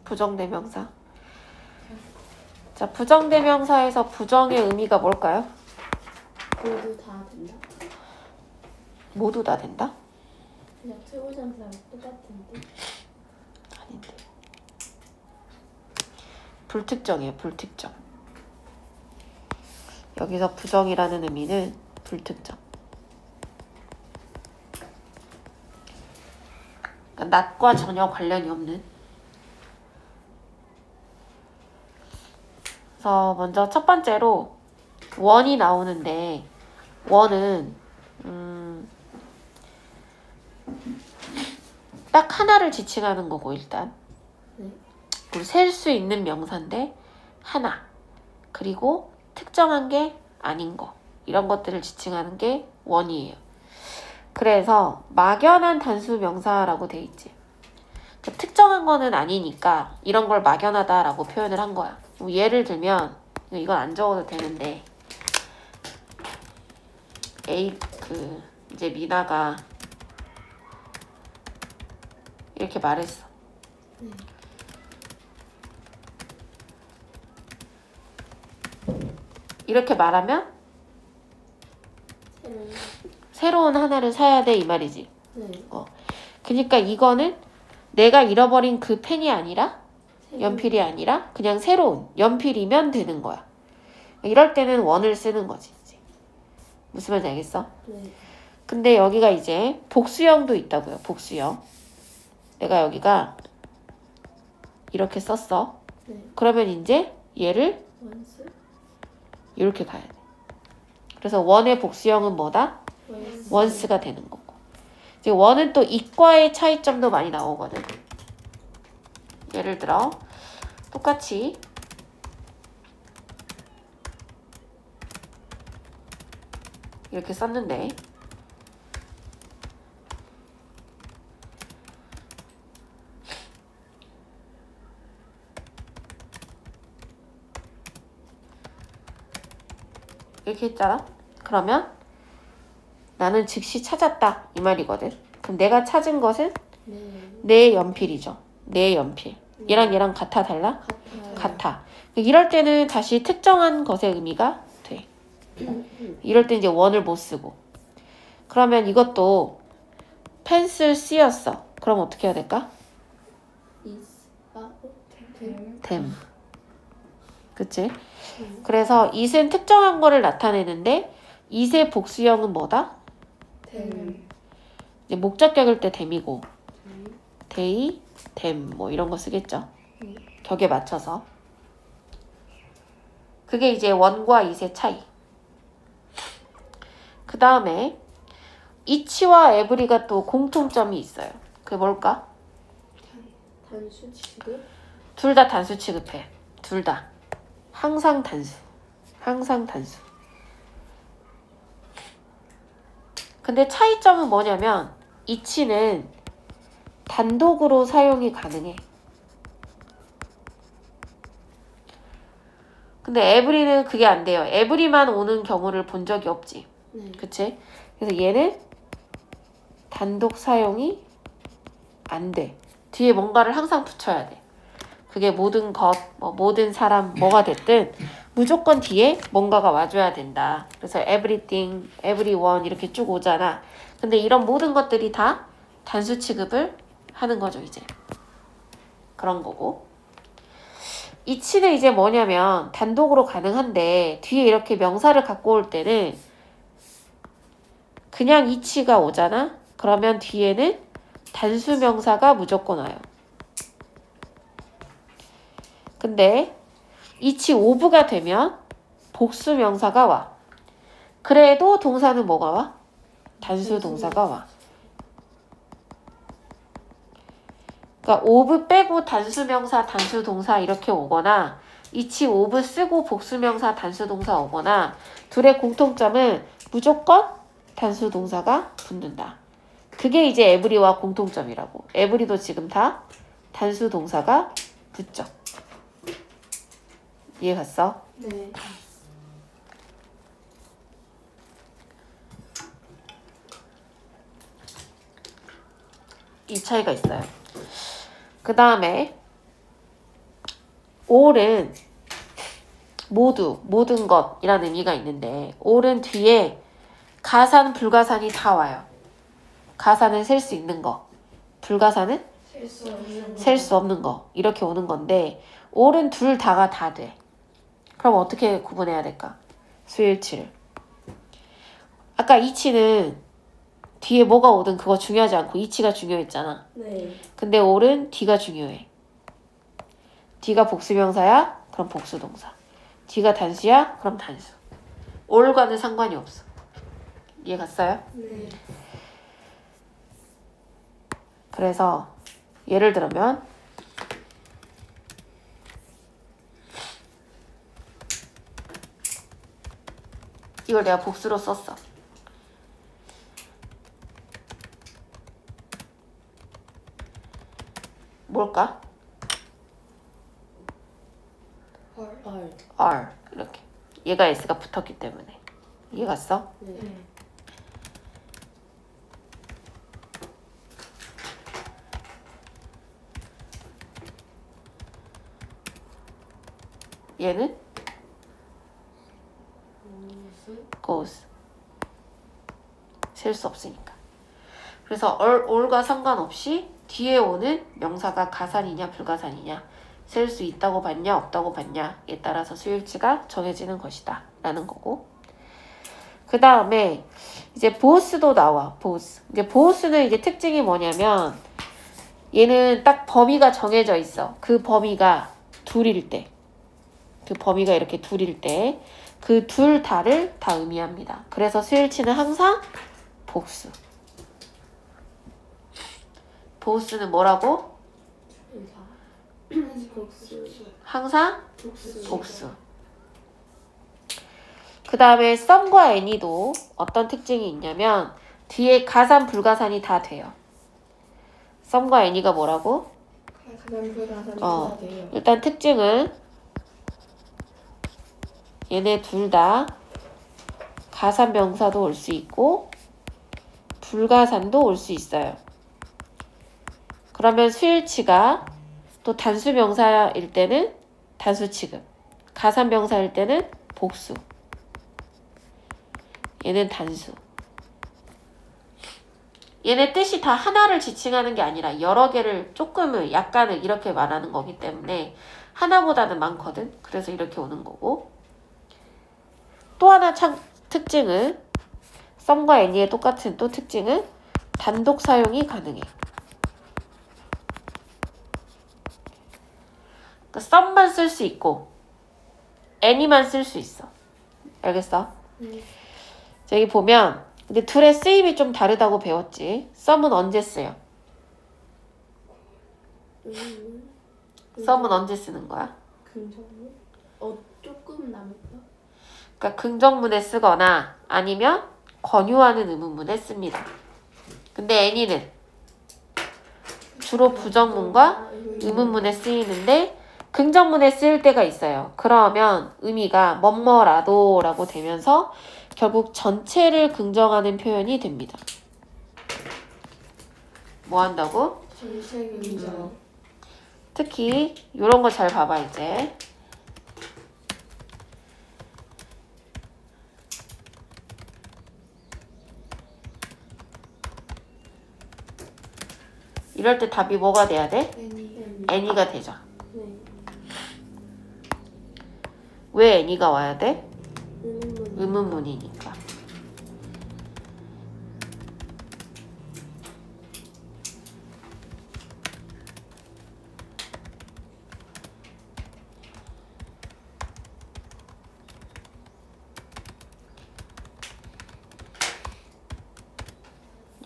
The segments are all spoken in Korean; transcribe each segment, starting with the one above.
부정대명사. 자, 부정대명사에서 부정의 의미가 뭘까요? 모두 다 된다? 모두 다 된다? 그냥 최고장사랑 똑같은데? 아닌데. 불특정이에요. 불특정. 여기서 부정이라는 의미는 불특정. 그러니까 낮과 전혀 관련이 없는. 그래서 먼저 첫 번째로 원이 나오는데 원은 딱 하나를 지칭하는 거고 일단 그리고 셀 수 있는 명사인데 하나 그리고 특정한 게 아닌 거 이런 것들을 지칭하는 게 원이에요. 그래서 막연한 단수 명사라고 돼 있지. 그러니까 특정한 거는 아니니까 이런 걸 막연하다라고 표현을 한 거야. 뭐 예를 들면 이건 안 적어도 되는데 이제 미나가 이렇게 말했어. 이렇게 말하면 새로운 하나를 사야 돼 이 말이지. 그러니까 이거는 내가 잃어버린 그 펜이 아니라 연필이 아니라 그냥 새로운 연필이면 되는 거야. 이럴 때는 원을 쓰는 거지. 이제. 무슨 말인지 알겠어? 근데 여기가 이제 복수형도 있다고요. 복수형. 내가 여기가 이렇게 썼어. 그러면 이제 얘를 이렇게 가야 돼. 그래서 원의 복수형은 뭐다? 원스가 되는 거고. 이제 원은 또 이과의 차이점도 많이 나오거든. 예를 들어 똑같이 이렇게 썼는데 이렇게 했잖아. 그러면 나는 즉시 찾았다 이 말이거든. 그럼 내가 찾은 것은 내 연필이죠. 내 연필. 얘랑 같아 달라? 같아. 이럴 때는 다시 특정한 것의 의미가 돼. 이럴 때 이제 원을 못 쓰고. 그러면 이것도 펜슬 C였어. 그럼 어떻게 해야 될까? 댐. 그치? 그래서 it은 특정한 거를 나타내는데 it의 복수형은 뭐다? 이제 목적격일 때 댐이고 데이, 댐 뭐 이런 거 쓰겠죠. 격에 맞춰서. 그게 이제 원과 it의 차이. 그 다음에 each와 every가 또 공통점이 있어요. 그게 뭘까? 단수 취급? 둘 다 단수 취급해. 둘 다. 항상 단수. 항상 단수. 근데 차이점은 뭐냐면 each는 단독으로 사용이 가능해. 근데 every는 그게 안 돼요. every만 오는 경우를 본 적이 없지. 그치? 그래서 얘는 단독 사용이 안 돼. 뒤에 뭔가를 항상 붙여야 돼. 그게 모든 것, 모든 사람, 뭐가 됐든 무조건 뒤에 뭔가가 와줘야 된다. 그래서 everything, everyone 이렇게 쭉 오잖아. 근데 이런 모든 것들이 다 단수 취급을 하는 거죠, 이제. 그런 거고. each는 이제 뭐냐면 단독으로 가능한데 뒤에 이렇게 명사를 갖고 올 때는 그냥 each가 오잖아? 그러면 뒤에는 단수 명사가 무조건 와요. 근데 each of가 되면 복수 명사가 와. 그래도 동사는 뭐가 와? 단수 동사가 와. 그러니까 of 빼고 단수 명사, 단수 동사 이렇게 오거나 each of 쓰고 복수 명사, 단수 동사 오거나 둘의 공통점은 무조건 단수 동사가 붙는다. 그게 이제 every와 공통점이라고. every도 지금 다 단수 동사가 붙죠. 이해 갔어? 네. 이 차이가 있어요. 그 다음에 all은 모두, 모든 것이라는 의미가 있는데 all은 뒤에 가산, 불가산이 다 와요. 가산은 셀 수 있는 거, 불가산은 셀 수 없는 거 이렇게 오는 건데 all은 둘 다가 다 돼. 그럼 어떻게 구분해야 될까? 수일치를. 아까 이치는 뒤에 뭐가 오든 그거 중요하지 않고 이치가 중요했잖아. 네. 근데 all은 뒤가 중요해. 뒤가 복수명사야? 그럼 복수동사. 뒤가 단수야? 그럼 단수. all과는 상관이 없어. 이해 갔어요? 네. 그래서 예를 들면 이걸 내가 복수로 썼어. 뭘까? 헐. R 이렇게. 얘가 S가 붙었기 때문에. 이해 갔어? 네. 얘는 goes. 셀 수 없으니까. 그래서 all과 상관없이 뒤에 오는 명사가 가산이냐 불가산이냐 셀 수 있다고 봤냐 없다고 봤냐에 따라서 수일치가 정해지는 것이다 라는 거고, 그 다음에 이제 보스도 나와. 보스. 이제 보스는 이제 특징이 뭐냐면 얘는 딱 범위가 정해져 있어. 그 범위가 둘일 때, 그 범위가 이렇게 둘일 때 그 둘 다를 다 의미합니다. 그래서 수일치는 항상 복수. 보스는 뭐라고? 복수. 항상 복수. 복수. 그 다음에 some과 any도 어떤 특징이 있냐면 뒤에 가산 불가산이 다 돼요. some과 any가 뭐라고? 가산 불가산 어. 다 돼요. 일단 특징은 얘네 둘 다 가산 명사도 올 수 있고 불가산도 올 수 있어요. 그러면 수일치가 또 단수 명사일 때는 단수 취급, 가산 명사일 때는 복수. 얘는 단수. 얘네 뜻이 다 하나를 지칭하는 게 아니라 여러 개를 조금은 약간은 이렇게 말하는 거기 때문에 하나보다는 많거든. 그래서 이렇게 오는 거고, 또 하나 특징은 some과 any의 똑같은 또 특징은 단독 사용이 가능해. 그러니까 some만 쓸 수 있고 any만 쓸 수 있어. 알겠어? 여기 보면 근데 둘의 쓰임이 좀 다르다고 배웠지. some은 언제 쓰여? some은 언제 쓰는 거야? 긍정문? 조금 남을까? 그러니까 긍정문에 쓰거나 아니면 권유하는 의문문에 씁니다. 근데 any는 주로 부정문과 의문문에 쓰이는데 긍정문에 쓰일 때가 있어요. 그러면 의미가 뭐뭐라도 라고 되면서 결국 전체를 긍정하는 표현이 됩니다. 뭐 한다고? 전체 긍정. 특히 이런 거 잘 봐봐 이제. 이럴 때 답이 뭐가 돼야 돼? any가 되죠. 네. 왜 any가 와야 돼? 의문문. 의문문이니까.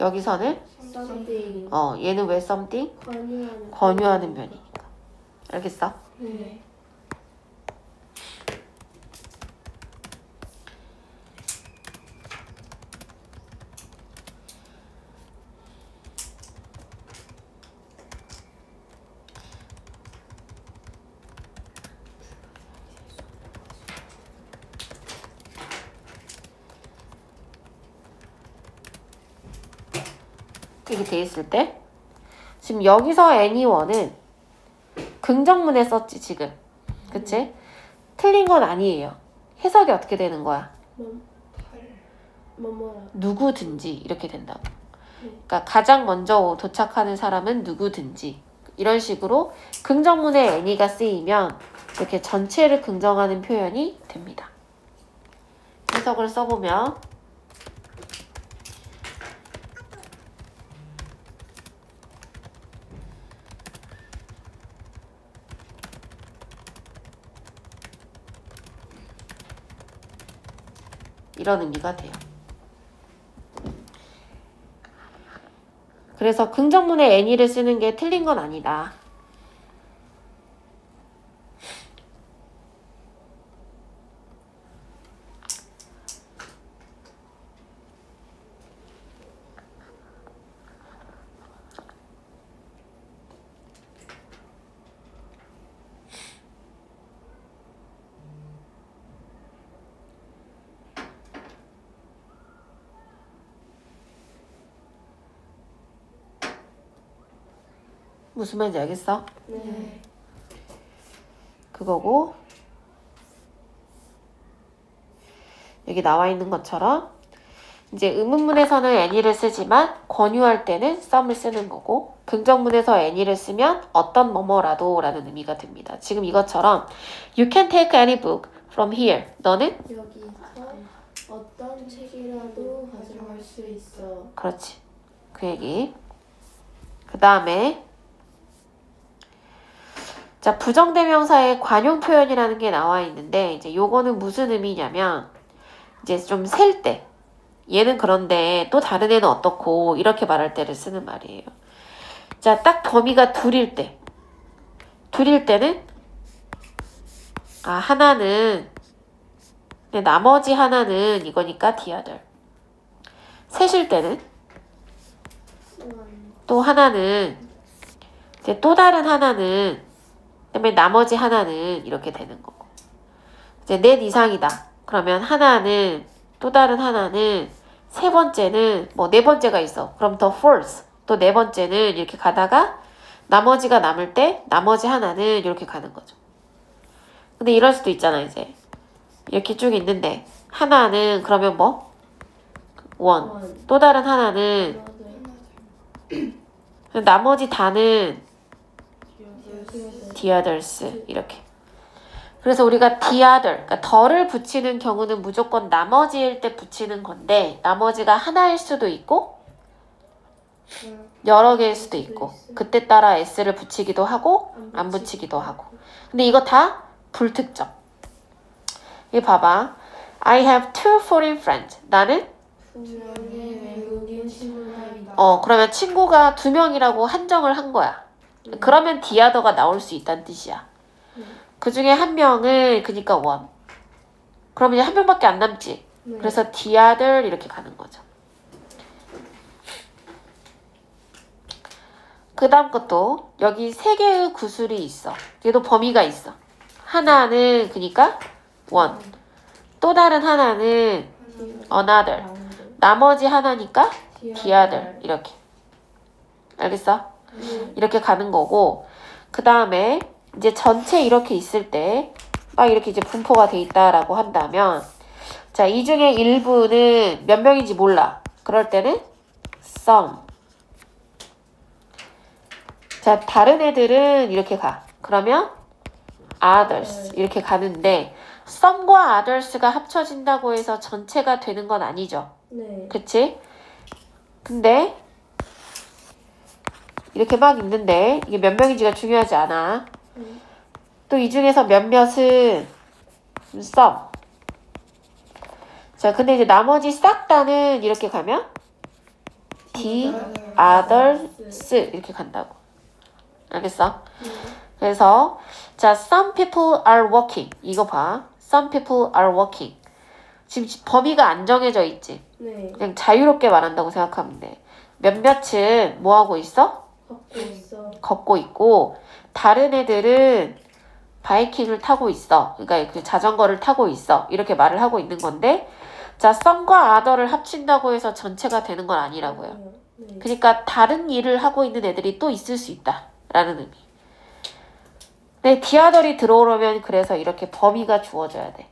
여기서는 something. 얘는 왜 something? 권유하는 면이니까. 알겠어? 네. 이렇게 돼 있을 때 지금 여기서 anyone은 긍정문에 썼지 지금. 그치? 틀린 건 아니에요. 해석이 어떻게 되는 거야? 뭐뭐라. 누구든지 이렇게 된다고. 그러니까 가장 먼저 도착하는 사람은 누구든지 이런 식으로 긍정문에 any가 쓰이면 이렇게 전체를 긍정하는 표현이 됩니다. 해석을 써보면 이런 의미가 돼요. 그래서 긍정문에 any를 쓰는 게 틀린 건 아니다. 무슨 말인지 알겠어? 네. 그거고 여기 나와 있는 것처럼 이제 의문문에서는 any를 쓰지만 권유할 때는 some을 쓰는 거고 긍정문에서 any를 쓰면 어떤 뭐뭐라도 라는 의미가 듭니다. 지금 이것처럼 You can take any book from here. 너는? 여기서 어떤 책이라도 가져갈 수 있어. 그렇지. 그 얘기. 그 다음에 자, 부정대명사의 관용 표현이라는 게 나와 있는데 이제 요거는 무슨 의미냐면 이제 좀 셀 때 얘는 그런데 또 다른 애는 어떻고 이렇게 말할 때를 쓰는 말이에요. 자, 딱 범위가 둘일 때는 하나는 근데 나머지 하나는 이거니까 the other. 셋일 때는 또 하나는 이제 또 다른 하나는 그다음에 나머지 하나는 이렇게 되는 거고 이제 넷 이상이다. 그러면 하나는 또 다른 하나는 세 번째는 뭐 네 번째가 있어. 그럼 더 fourth 또 네 번째는 이렇게 가다가 나머지가 남을 때 나머지 하나는 이렇게 가는 거죠. 근데 이럴 수도 있잖아. 이제 이렇게 쭉 있는데 하나는 그러면 뭐 one 또 다른 하나는 나머지 다는 the others 이렇게. 그래서 우리가 the other, 그러니까 더를 붙이는 경우는 무조건 나머지일 때 붙이는 건데 나머지가 하나일 수도 있고 여러 개일 수도 있고 그때 따라 s를 붙이기도 하고 안 붙이기도 하고. 근데 이거 다 불특정. 이 봐봐. I have two foreign friends. 나는 외국인 친구가 있다. 그러면 친구가 2명이라고 한정을 한 거야. 그러면 the other가 나올 수 있다는 뜻이야. 그 중에 한 명은 그니까 one. 그러면 이제 한 명밖에 안 남지. 그래서 the other 이렇게 가는 거죠. 그 다음 것도 여기 3개의 구술이 있어. 얘도 범위가 있어. 하나는 그니까 one. 또 다른 하나는 another. 나머지 하나니까 the other 이렇게. 알겠어? 이렇게 가는 거고 그 다음에 이제 전체 이렇게 있을 때 막 이렇게 이제 분포가 돼 있다라고 한다면 자, 이 중에 일부는 몇 명인지 몰라. 그럴 때는 some. 자, 다른 애들은 이렇게 가. 그러면 others 이렇게 가는데 some과 others가 합쳐진다고 해서 전체가 되는 건 아니죠. 네. 그치? 근데 이렇게 막 있는데 이게 몇 명인지가 중요하지 않아. 또 이 중에서 몇몇은 some. 자, 근데 이제 나머지 싹 다는 이렇게 가면 the others 이렇게 간다고. 알겠어? 그래서 자, some people are working. 이거 봐. Some people are working. 지금 범위가 안 정해져 있지. 네. 그냥 자유롭게 말한다고 생각하면 돼. 몇몇은 뭐 하고 있어? 걷고 있어. 걷고 있고 다른 애들은 바이킹을 타고 있어. 그러니까 그 자전거를 타고 있어. 이렇게 말을 하고 있는 건데 자, some과 other를 합친다고 해서 전체가 되는 건 아니라고요. 네. 그러니까 다른 일을 하고 있는 애들이 또 있을 수 있다. 라는 의미. 근데 디아들이 들어오려면 그래서 이렇게 범위가 주어져야 돼.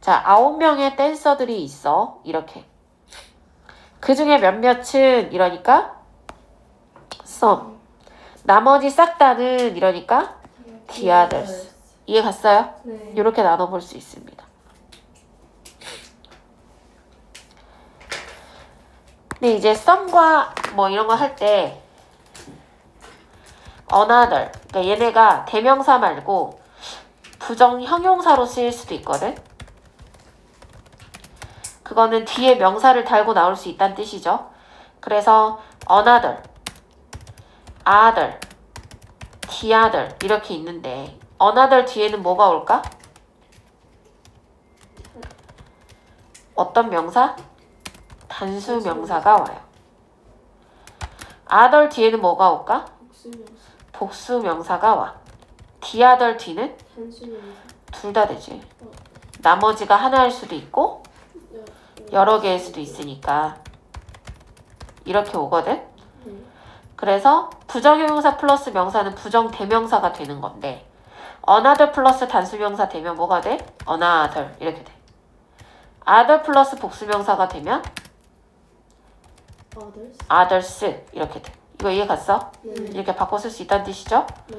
자, 9명의 댄서들이 있어. 이렇게. 그 중에 몇몇은 이러니까 some. 나머지 싹 다는 이러니까 the others. 이해 갔어요? 네. 이렇게 나눠볼 수 있습니다. 근데 이제 some과 뭐 이런 거 할 때 another, 그러니까 얘네가 대명사 말고 부정 형용사로 쓰일 수도 있거든. 그거는 뒤에 명사를 달고 나올 수 있다는 뜻이죠. 그래서 another, other, the other 이렇게 있는데 another 뒤에는 뭐가 올까? 어떤 명사? 단수 명사가 와요. other 뒤에는 뭐가 올까? 복수명사. 복수 명사가 와. the other 뒤는 단수명사. 둘 다 되지. 나머지가 하나일 수도 있고 여러 개일 수도 있으니까 이렇게 오거든. 네. 그래서 부정형용사 플러스 명사는 부정대명사가 되는 건데 another 플러스 단수명사 되면 뭐가 돼? another 이렇게 돼. other 플러스 복수명사가 되면 others. others 이렇게 돼. 이거 이해 갔어? 네. 이렇게 바꿔 쓸 수 있다는 뜻이죠? 네.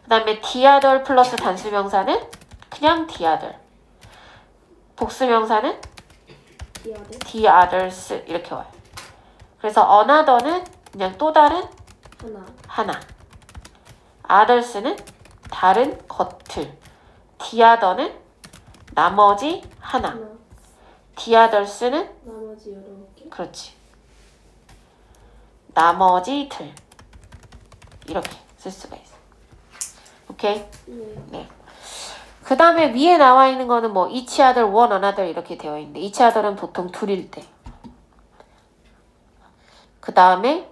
그 다음에 the other 플러스 단수명사는 그냥 the other. 복수명사는 the other. the others 이렇게 와요. 그래서 another는 그냥 또 다른 하나. 하나. others는 다른 것들. the other는 나머지 하나. 하나. the others는 나머지 여러 개. 그렇지. 나머지들. 이렇게 쓸 수가 있어. 오케이? 네. 그 다음에 위에 나와 있는 거는 뭐 each other, one another 이렇게 되어 있는데 each other는 보통 둘일 때. 그 다음에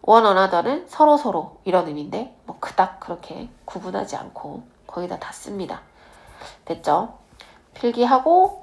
one another는 서로 이런 의미인데 뭐 그닥 그렇게 구분하지 않고 거의 다 씁니다. 됐죠? 필기하고